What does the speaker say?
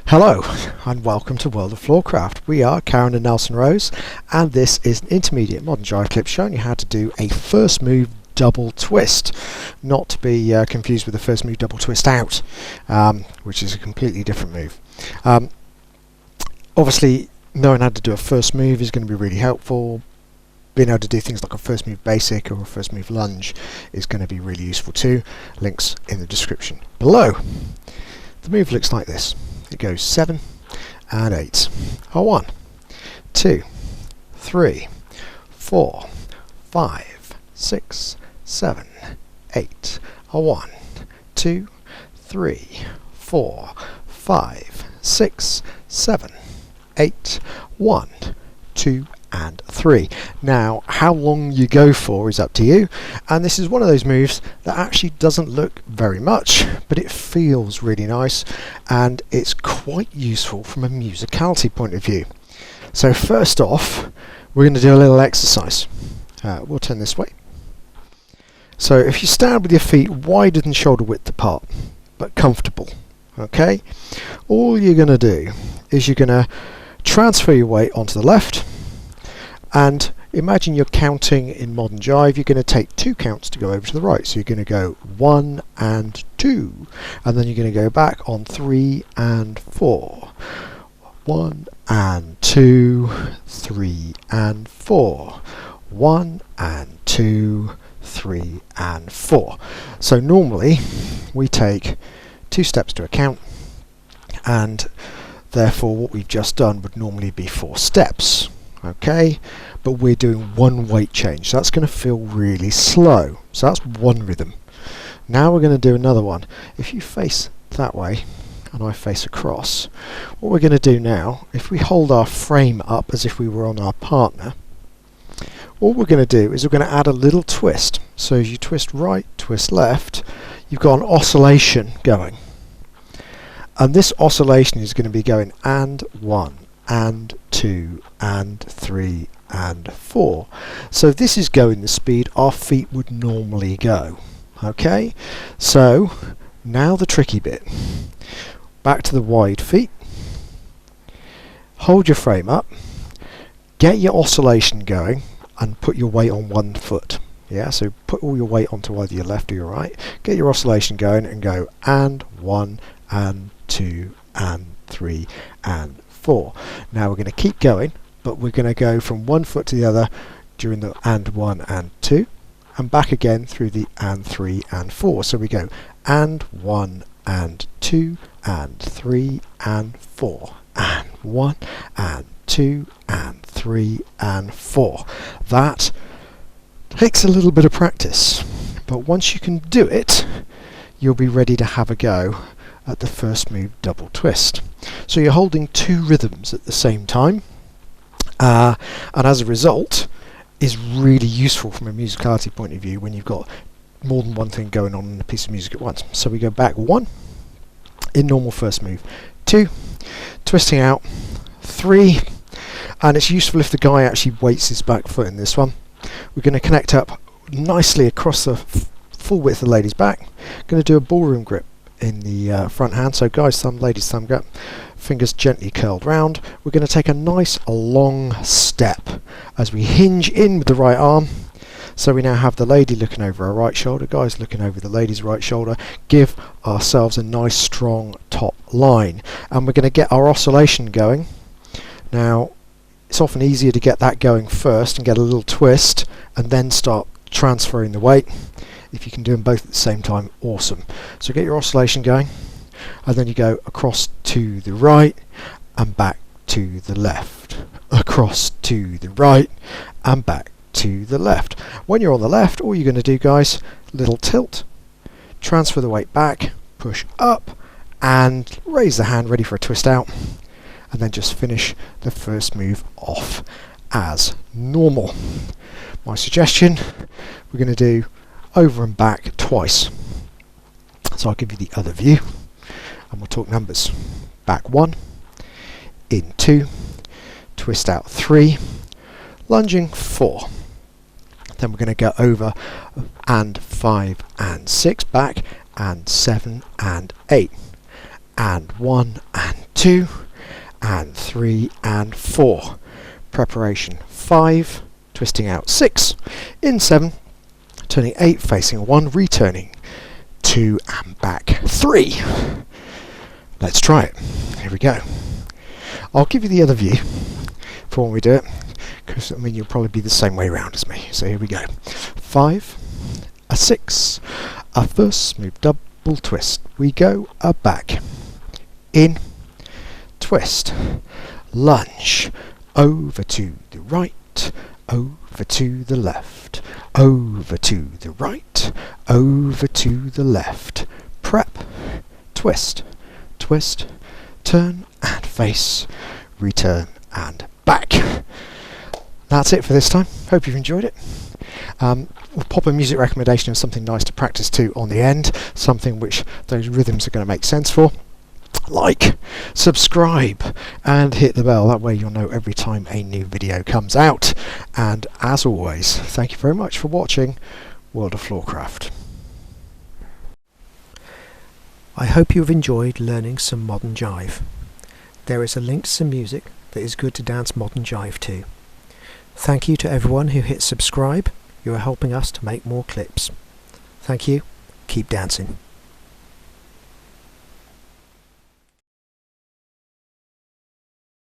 Hello and welcome to World of Floorcraft. We are Karen and Nelson Rose, and this is an Intermediate Modern Jive Clip showing you how to do a first move double twist, not to be confused with the first move double twist out, which is a completely different move. Obviously knowing how to do a first move is going to be really helpful. Being able to do things like a first move basic or a first move lunge is going to be really useful too. Links in the description below. The move looks like this. It goes 7 and 8. 1, 2, 3, 4, 5, 6, 7, 8. 1, 2, 3, 4, 5, 6, 7, 8. 1, 2, and 3. Now, how long you go for is up to you, and this is one of those moves that actually doesn't look very much, but it feels really nice, and it's quite useful from a musicality point of view. So first off, we're going to do a little exercise. We'll turn this way. So if you stand with your feet wider than shoulder width apart, but comfortable, okay, all you're going to do is you're going to transfer your weight onto the left. And imagine you're counting in modern jive. You're going to take 2 counts to go over to the right. So you're going to go 1 and 2, and then you're going to go back on 3 and 4. 1 and 2, 3 and 4. 1 and 2, 3 and 4. So normally we take 2 steps to a count, and therefore what we've just done would normally be 4 steps. Okay, but we're doing one weight change, so that's going to feel really slow. So that's one rhythm. Now we're going to do another one. If you face that way and I face across, what we're going to do now, if we hold our frame up as if we were on our partner, what we're going to do is we're going to add a little twist. So as you twist right, twist left, you've got an oscillation going, and this oscillation is going to be going and 1 and 2 and 3 and 4. So this is going the speed our feet would normally go. Okay, so now the tricky bit. Back to the wide feet. Hold your frame up, get your oscillation going, and put your weight on one foot. Yeah, so put all your weight onto either your left or your right, get your oscillation going and go and 1 and 2 and 3 and 4. Now we're going to keep going, but we're going to go from one foot to the other during the and 1 and 2, and back again through the and 3 and 4. So we go and 1 and 2 and 3 and 4 and 1 and 2 and 3 and 4. That takes a little bit of practice, but once you can do it, you'll be ready to have a go at the first move double twist. So you're holding 2 rhythms at the same time, and as a result is really useful from a musicality point of view when you've got more than one thing going on in a piece of music at once. So we go back 1 in normal first move, 2 twisting out, 3, and it's useful if the guy actually weights his back foot in this one. We're going to connect up nicely across the full width of the lady's back. Going to do a ballroom grip in the front hand, so guy's thumb, lady's thumb grip, fingers gently curled round. We're going to take a nice long step as we hinge in with the right arm. So we now have the lady looking over our right shoulder, guy's looking over the lady's right shoulder. Give ourselves a nice strong top line, and we're going to get our oscillation going. Now it's often easier to get that going first and get a little twist and then start transferring the weight. If you can do them both at the same time, awesome. So get your oscillation going, and then you go across to the right and back to the left, across to the right and back to the left. When you're on the left, all you're going to do, guys, little tilt, transfer the weight back, push up and raise the hand ready for a twist out, and then just finish the first move off as normal. My suggestion, we're going to do over and back twice. So I'll give you the other view and we'll talk numbers. Back 1, in 2, twist out 3, lunging 4. Then we're going to go over and 5 and 6 back and 7 and 8 and 1 and 2 and 3 and 4. Preparation 5, twisting out 6, in 7, turning 8, facing 1, returning 2 and back 3. Let's try it. Here we go. I'll give you the other view for when we do it, because I mean you'll probably be the same way around as me. So here we go. 5, a 6, a first move double twist. We go a back, in, twist, lunge, over to the right, over to the left, over to the right, over to the left, prep, twist, twist, turn and face, return and back. That's it for this time. Hope you've enjoyed it. We'll pop a music recommendation of something nice to practice to on the end, something which those rhythms are going to make sense for. Like, subscribe and hit the bell, that way you'll know every time a new video comes out. And as always, thank you very much for watching World of Floorcraft. I hope you've enjoyed learning some modern jive. There is a link to some music that is good to dance modern jive to. Thank you to everyone who hit subscribe. You are helping us to make more clips. Thank you. Keep dancing.